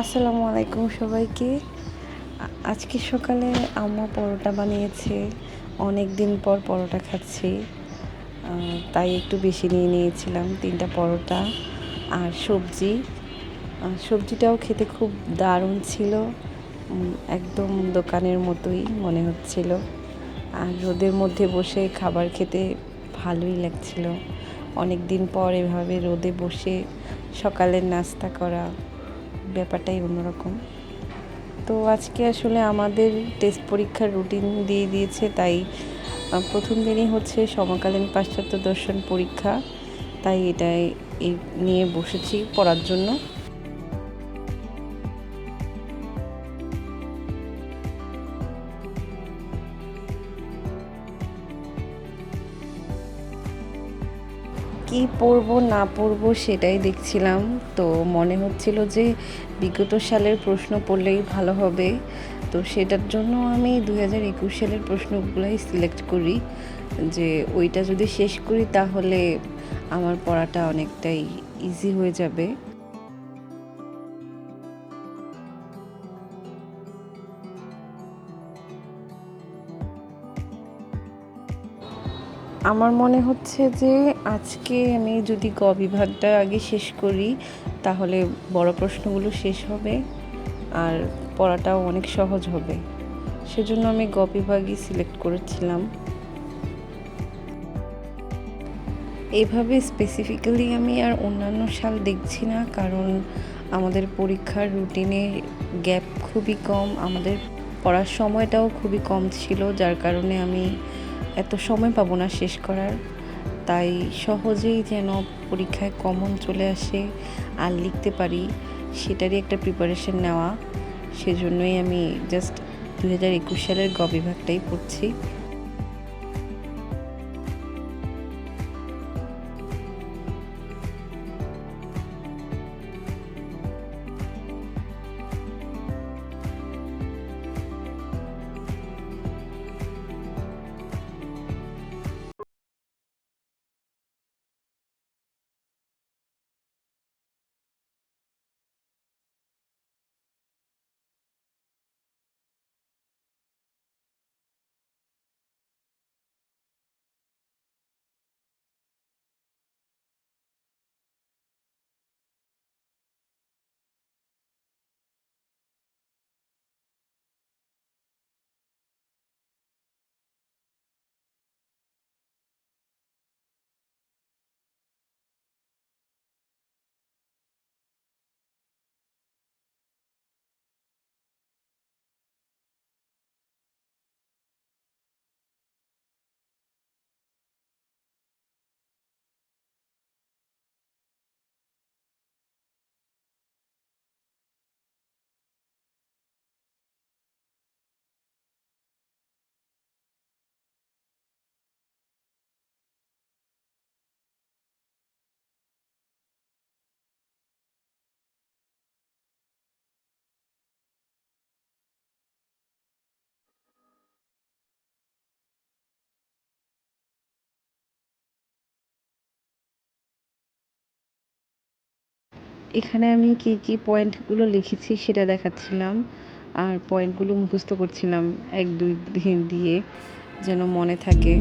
আসসালামু আলাইকুম সবাইকে। আজকে সকালে আম্মু পরোটা বানিয়েছে। অনেক দিন পর পরোটা খাচ্ছি, তাই একটু বেশি নিয়ে নিয়েছিলাম 3টা পরোটা আর সবজি। সবজিটাও খেতে খুব দারুণ ছিল, একদম দোকানের মতোই মনে হচ্ছিল। আর রোদের মধ্যে বসে খাবার খেতে ভালোই লাগছিল। অনেক দিন পর এভাবে রোদে বসে সকালের নাস্তা করা ব্যাপারটাই অন্যরকম। তো আজকে আসলে আমাদের টেস্ট পরীক্ষার রুটিন দিয়ে দিয়েছে, তাই প্রথম দিনই হচ্ছে সমকালীন পাশ্চাত্য দর্শন পরীক্ষা, তাই এটাই নিয়ে বসেছি পড়ার জন্য। কি পড়বো না পড়বো সেটাই দেখছিলাম। তো মনে হচ্ছিল যে বিগত সালের প্রশ্ন পড়লেই ভালো হবে, তো সেটার জন্য আমি 2021 সালের প্রশ্নগুলাই সিলেক্ট করি, যে ওইটা যদি শেষ করি তাহলে আমার পড়াটা অনেকটাই ইজি হয়ে যাবে। আমার মনে হচ্ছে যে আজকে আমি যদি গ বিভাগটা আগে শেষ করি তাহলে বড় প্রশ্নগুলো শেষ হবে আর পড়াটাও অনেক সহজ হবে। সেজন্য আমি গ বিভাগই সিলেক্ট করেছিলাম। এভাবে স্পেসিফিক্যালি আমি আর অন্যান্য সাল দেখছি না, কারণ আমাদের পরীক্ষার রুটিনে গ্যাপ খুবই কম, আমাদের পড়ার সময়টাও খুবই কম ছিল, যার কারণে আমি এত সময় পাবো না শেষ করার। তাই সহজেই যেন পরীক্ষায় কমন চলে আসে আর লিখতে পারি, সেটারই একটা প্রিপারেশন নেওয়া। সেজন্যই আমি জাস্ট 2021 সালের গ বিভাগটাই পড়ছি। এখানে আমি কি কি পয়েন্টগুলো লিখেছি সেটা দেখাচ্ছিলাম, আর পয়েন্টগুলো মুখস্থ করছিলাম 1 2 দিন দিয়ে, যেন মনে থাকে।